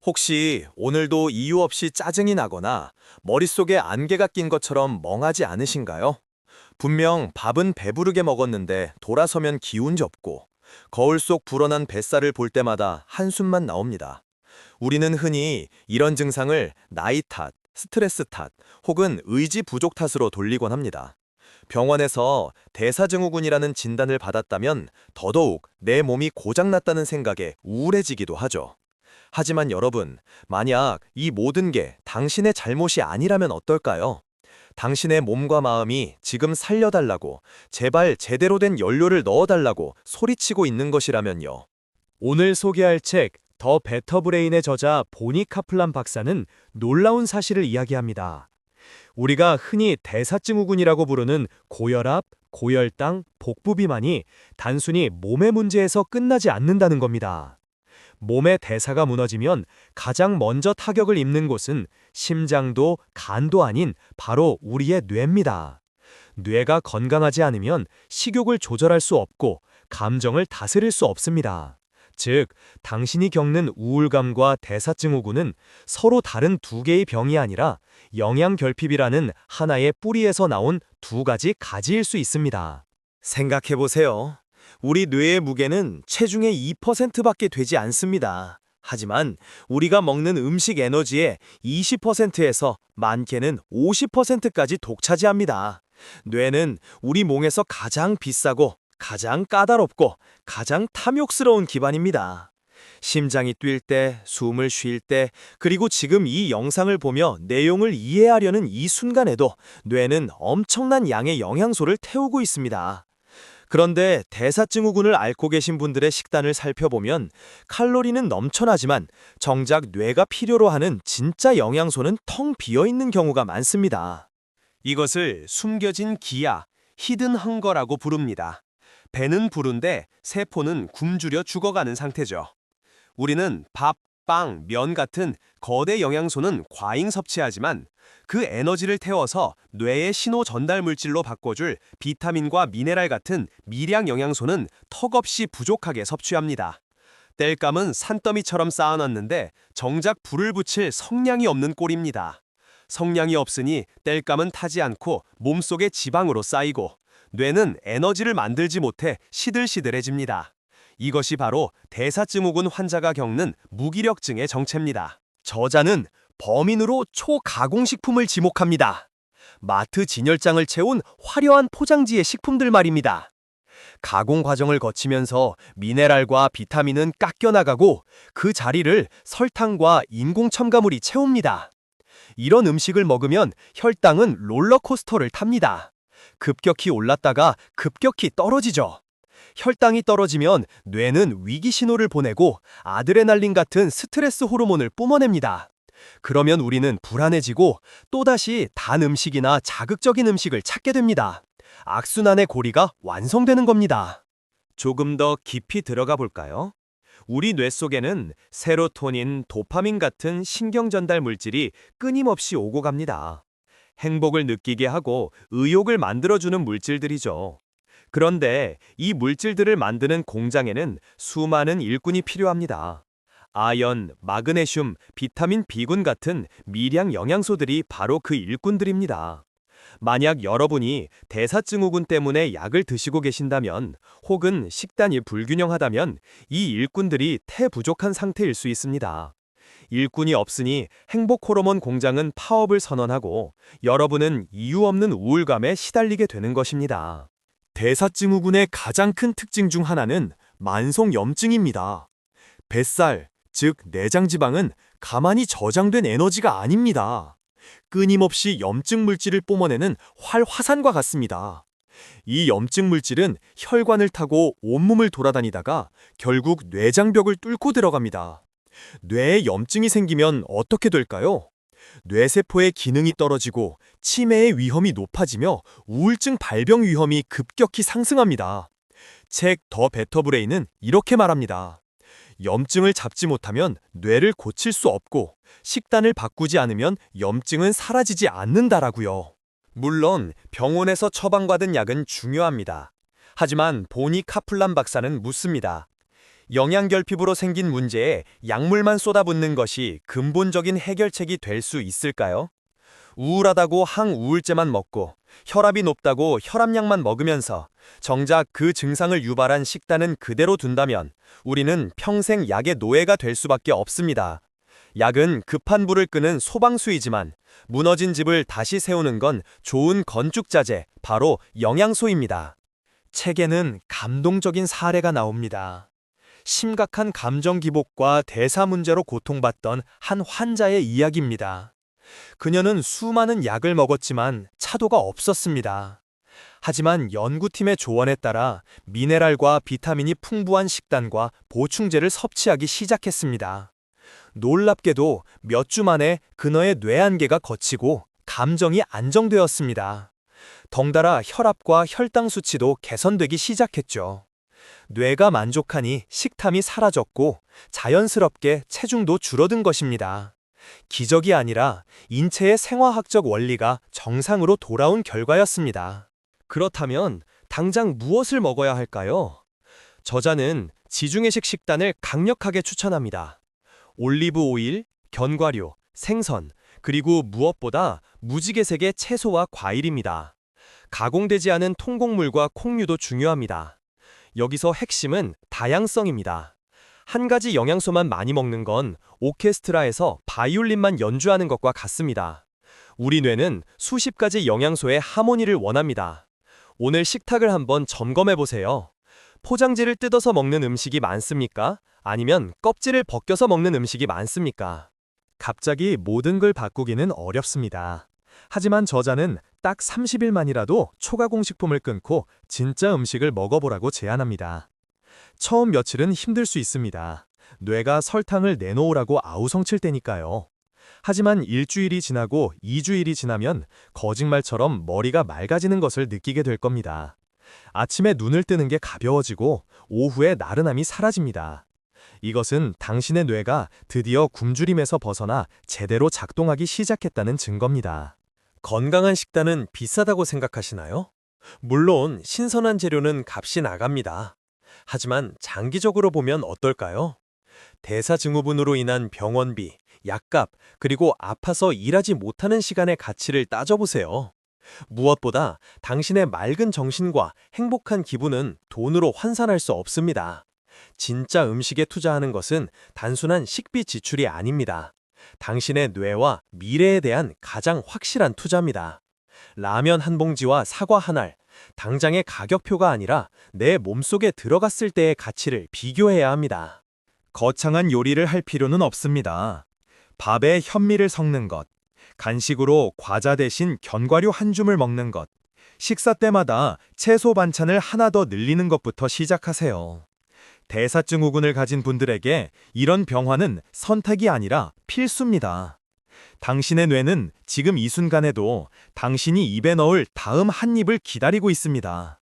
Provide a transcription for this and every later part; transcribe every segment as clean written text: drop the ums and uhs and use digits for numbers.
혹시 오늘도 이유 없이 짜증이 나거나 머릿속에 안개가 낀 것처럼 멍하지 않으신가요? 분명 밥은 배부르게 먹었는데 돌아서면 기운이 없고 거울 속 불어난 뱃살을 볼 때마다 한숨만 나옵니다. 우리는 흔히 이런 증상을 나이 탓, 스트레스 탓 혹은 의지 부족 탓으로 돌리곤 합니다. 병원에서 대사증후군이라는 진단을 받았다면 더더욱 내 몸이 고장났다는 생각에 우울해지기도 하죠. 하지만 여러분, 만약 이 모든 게 당신의 잘못이 아니라면 어떨까요? 당신의 몸과 마음이 지금 살려달라고, 제발 제대로 된 연료를 넣어달라고 소리치고 있는 것이라면요. 오늘 소개할 책 더 베터 브레인의 저자 보니 카플란 박사는 놀라운 사실을 이야기합니다. 우리가 흔히 대사증후군이라고 부르는 고혈압, 고혈당, 복부 비만이 단순히 몸의 문제에서 끝나지 않는다는 겁니다. 몸의 대사가 무너지면 가장 먼저 타격을 입는 곳은 심장도 간도 아닌 바로 우리의 뇌입니다. 뇌가 건강하지 않으면 식욕을 조절할 수 없고 감정을 다스릴 수 없습니다. 즉, 당신이 겪는 우울감과 대사증후군은 서로 다른 두 개의 병이 아니라 영양결핍이라는 하나의 뿌리에서 나온 두 가지 가지일 수 있습니다. 생각해보세요. 우리 뇌의 무게는 체중의 2%밖에 되지 않습니다. 하지만 우리가 먹는 음식 에너지의 20%에서 많게는 50%까지 독차지합니다. 뇌는 우리 몸에서 가장 비싸고 가장 까다롭고 가장 탐욕스러운 기관입니다. 심장이 뛸 때, 숨을 쉴 때, 그리고 지금 이 영상을 보며 내용을 이해하려는 이 순간에도 뇌는 엄청난 양의 영양소를 태우고 있습니다. 그런데 대사증후군을 앓고 계신 분들의 식단을 살펴보면 칼로리는 넘쳐나지만 정작 뇌가 필요로 하는 진짜 영양소는 텅 비어 있는 경우가 많습니다. 이것을 숨겨진 기야, 히든 헝거라고 부릅니다. 배는 부른데 세포는 굶주려 죽어가는 상태죠. 우리는 밥, 빵, 면 같은 거대 영양소는 과잉 섭취하지만 그 에너지를 태워서 뇌의 신호 전달 물질로 바꿔줄 비타민과 미네랄 같은 미량 영양소는 턱없이 부족하게 섭취합니다. 땔감은 산더미처럼 쌓아놨는데 정작 불을 붙일 성냥이 없는 꼴입니다. 성냥이 없으니 땔감은 타지 않고 몸속에 지방으로 쌓이고 뇌는 에너지를 만들지 못해 시들시들해집니다. 이것이 바로 대사증후군 환자가 겪는 무기력증의 정체입니다. 저자는 범인으로 초가공식품을 지목합니다. 마트 진열장을 채운 화려한 포장지의 식품들 말입니다. 가공 과정을 거치면서 미네랄과 비타민은 깎여나가고 그 자리를 설탕과 인공 첨가물이 채웁니다. 이런 음식을 먹으면 혈당은 롤러코스터를 탑니다. 급격히 올랐다가 급격히 떨어지죠. 혈당이 떨어지면 뇌는 위기 신호를 보내고 아드레날린 같은 스트레스 호르몬을 뿜어냅니다. 그러면 우리는 불안해지고 또다시 단 음식이나 자극적인 음식을 찾게 됩니다. 악순환의 고리가 완성되는 겁니다. 조금 더 깊이 들어가 볼까요? 우리 뇌 속에는 세로토닌, 도파민 같은 신경 전달 물질이 끊임없이 오고 갑니다. 행복을 느끼게 하고 의욕을 만들어주는 물질들이죠. 그런데 이 물질들을 만드는 공장에는 수많은 일꾼이 필요합니다. 아연, 마그네슘, 비타민 B군 같은 미량 영양소들이 바로 그 일꾼들입니다. 만약 여러분이 대사증후군 때문에 약을 드시고 계신다면 혹은 식단이 불균형하다면 이 일꾼들이 태부족한 상태일 수 있습니다. 일꾼이 없으니 행복 호르몬 공장은 파업을 선언하고 여러분은 이유 없는 우울감에 시달리게 되는 것입니다. 대사증후군의 가장 큰 특징 중 하나는 만성염증입니다. 뱃살, 즉 내장 지방은 가만히 저장된 에너지가 아닙니다. 끊임없이 염증 물질을 뿜어내는 활화산과 같습니다. 이 염증 물질은 혈관을 타고 온몸을 돌아다니다가 결국 뇌장벽을 뚫고 들어갑니다. 뇌에 염증이 생기면 어떻게 될까요? 뇌세포의 기능이 떨어지고 치매의 위험이 높아지며 우울증 발병 위험이 급격히 상승합니다. 책 더 베터 브레인은 이렇게 말합니다. 염증을 잡지 못하면 뇌를 고칠 수 없고 식단을 바꾸지 않으면 염증은 사라지지 않는다라고요. 물론 병원에서 처방받은 약은 중요합니다. 하지만 보니 카플란 박사는 묻습니다. 영양결핍으로 생긴 문제에 약물만 쏟아붓는 것이 근본적인 해결책이 될 수 있을까요? 우울하다고 항우울제만 먹고 혈압이 높다고 혈압약만 먹으면서 정작 그 증상을 유발한 식단은 그대로 둔다면 우리는 평생 약의 노예가 될 수밖에 없습니다. 약은 급한 불을 끄는 소방수이지만 무너진 집을 다시 세우는 건 좋은 건축자재, 바로 영양소입니다. 책에는 감동적인 사례가 나옵니다. 심각한 감정 기복과 대사 문제로 고통받던 한 환자의 이야기입니다. 그녀는 수많은 약을 먹었지만 차도가 없었습니다. 하지만 연구팀의 조언에 따라 미네랄과 비타민이 풍부한 식단과 보충제를 섭취하기 시작했습니다. 놀랍게도 몇 주 만에 그녀의 뇌안개가 걷히고 감정이 안정되었습니다. 덩달아 혈압과 혈당 수치도 개선되기 시작했죠. 뇌가 만족하니 식탐이 사라졌고 자연스럽게 체중도 줄어든 것입니다. 기적이 아니라 인체의 생화학적 원리가 정상으로 돌아온 결과였습니다. 그렇다면 당장 무엇을 먹어야 할까요? 저자는 지중해식 식단을 강력하게 추천합니다. 올리브 오일, 견과류, 생선, 그리고 무엇보다 무지개색의 채소와 과일입니다. 가공되지 않은 통곡물과 콩류도 중요합니다. 여기서 핵심은 다양성입니다. 한 가지 영양소만 많이 먹는 건 오케스트라에서 바이올린만 연주하는 것과 같습니다. 우리 뇌는 수십 가지 영양소의 하모니를 원합니다. 오늘 식탁을 한번 점검해 보세요. 포장지를 뜯어서 먹는 음식이 많습니까? 아니면 껍질을 벗겨서 먹는 음식이 많습니까? 갑자기 모든 걸 바꾸기는 어렵습니다. 하지만 저자는 딱 30일만이라도 초가공식품을 끊고 진짜 음식을 먹어보라고 제안합니다. 처음 며칠은 힘들 수 있습니다. 뇌가 설탕을 내놓으라고 아우성칠 때니까요. 하지만 일주일이 지나고 2주일이 지나면 거짓말처럼 머리가 맑아지는 것을 느끼게 될 겁니다. 아침에 눈을 뜨는 게 가벼워지고 오후에 나른함이 사라집니다. 이것은 당신의 뇌가 드디어 굶주림에서 벗어나 제대로 작동하기 시작했다는 증거입니다. 건강한 식단은 비싸다고 생각하시나요? 물론 신선한 재료는 값이 나갑니다. 하지만 장기적으로 보면 어떨까요? 대사증후군으로 인한 병원비, 약값, 그리고 아파서 일하지 못하는 시간의 가치를 따져보세요. 무엇보다 당신의 맑은 정신과 행복한 기분은 돈으로 환산할 수 없습니다. 진짜 음식에 투자하는 것은 단순한 식비 지출이 아닙니다. 당신의 뇌와 미래에 대한 가장 확실한 투자입니다. 라면 한 봉지와 사과 한 알, 당장의 가격표가 아니라 내 몸속에 들어갔을 때의 가치를 비교해야 합니다. 거창한 요리를 할 필요는 없습니다. 밥에 현미를 섞는 것, 간식으로 과자 대신 견과류 한 줌을 먹는 것, 식사 때마다 채소 반찬을 하나 더 늘리는 것부터 시작하세요. 대사증후군을 가진 분들에게 이런 변화는 선택이 아니라 필수입니다. 당신의 뇌는 지금 이 순간에도 당신이 입에 넣을 다음 한 입을 기다리고 있습니다.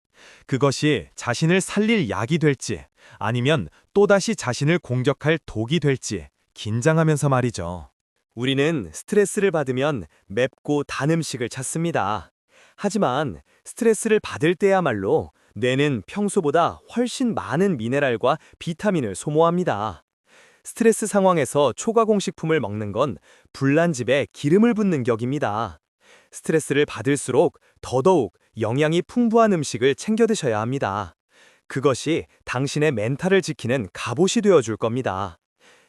그것이 자신을 살릴 약이 될지 아니면 또다시 자신을 공격할 독이 될지 긴장하면서 말이죠. 우리는 스트레스를 받으면 맵고 단 음식을 찾습니다. 하지만 스트레스를 받을 때야말로 뇌는 평소보다 훨씬 많은 미네랄과 비타민을 소모합니다. 스트레스 상황에서 초가공식품을 먹는 건 불난 집에 기름을 붓는 격입니다. 스트레스를 받을수록 더더욱 영양이 풍부한 음식을 챙겨 드셔야 합니다. 그것이 당신의 멘탈을 지키는 갑옷이 되어줄 겁니다.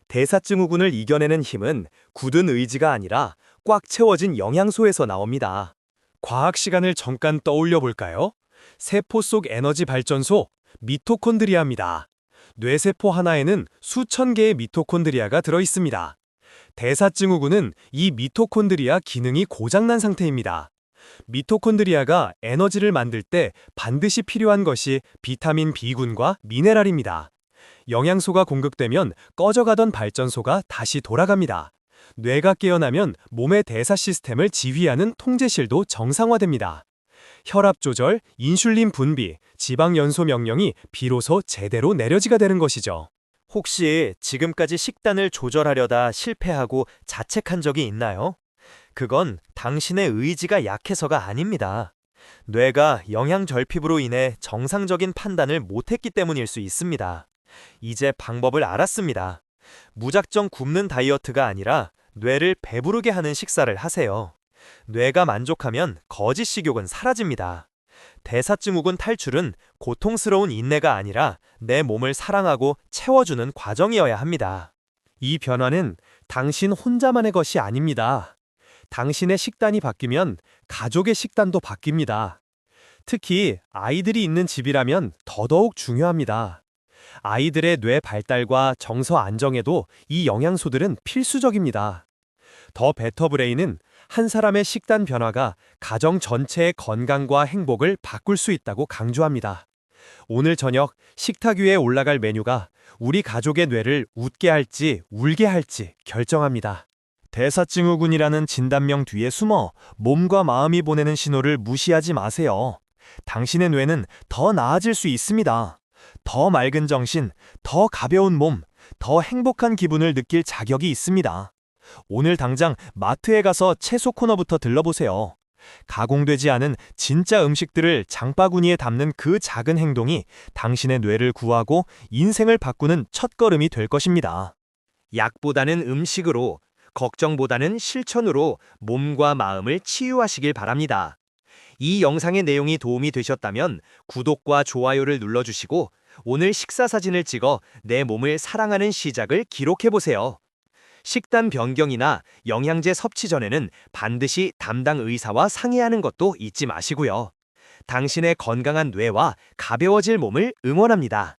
대사증후군을 이겨내는 힘은 굳은 의지가 아니라 꽉 채워진 영양소에서 나옵니다. 과학 시간을 잠깐 떠올려 볼까요? 세포 속 에너지 발전소, 미토콘드리아입니다. 뇌세포 하나에는 수천 개의 미토콘드리아가 들어있습니다. 대사증후군은 이 미토콘드리아 기능이 고장난 상태입니다. 미토콘드리아가 에너지를 만들 때 반드시 필요한 것이 비타민 B군과 미네랄입니다. 영양소가 공급되면 꺼져가던 발전소가 다시 돌아갑니다. 뇌가 깨어나면 몸의 대사 시스템을 지휘하는 통제실도 정상화됩니다. 혈압 조절, 인슐린 분비, 지방 연소 명령이 비로소 제대로 내려지게 되는 것이죠. 혹시 지금까지 식단을 조절하려다 실패하고 자책한 적이 있나요? 그건 당신의 의지가 약해서가 아닙니다. 뇌가 영양 결핍으로 인해 정상적인 판단을 못했기 때문일 수 있습니다. 이제 방법을 알았습니다. 무작정 굶는 다이어트가 아니라 뇌를 배부르게 하는 식사를 하세요. 뇌가 만족하면 거짓 식욕은 사라집니다. 대사증후군 탈출은 고통스러운 인내가 아니라 내 몸을 사랑하고 채워주는 과정이어야 합니다. 이 변화는 당신 혼자만의 것이 아닙니다. 당신의 식단이 바뀌면 가족의 식단도 바뀝니다. 특히 아이들이 있는 집이라면 더더욱 중요합니다. 아이들의 뇌 발달과 정서 안정에도 이 영양소들은 필수적입니다. 더 베터 브레인은 한 사람의 식단 변화가 가정 전체의 건강과 행복을 바꿀 수 있다고 강조합니다. 오늘 저녁 식탁 위에 올라갈 메뉴가 우리 가족의 뇌를 웃게 할지 울게 할지 결정합니다. 대사증후군이라는 진단명 뒤에 숨어 몸과 마음이 보내는 신호를 무시하지 마세요. 당신의 뇌는 더 나아질 수 있습니다. 더 맑은 정신, 더 가벼운 몸, 더 행복한 기분을 느낄 자격이 있습니다. 오늘 당장 마트에 가서 채소 코너부터 들러보세요. 가공되지 않은 진짜 음식들을 장바구니에 담는 그 작은 행동이 당신의 뇌를 구하고 인생을 바꾸는 첫걸음이 될 것입니다. 약보다는 음식으로, 걱정보다는 실천으로 몸과 마음을 치유하시길 바랍니다. 이 영상의 내용이 도움이 되셨다면 구독과 좋아요를 눌러주시고 오늘 식사 사진을 찍어 내 몸을 사랑하는 시작을 기록해보세요. 식단 변경이나 영양제 섭취 전에는 반드시 담당 의사와 상의하는 것도 잊지 마시고요. 당신의 건강한 뇌와 가벼워질 몸을 응원합니다.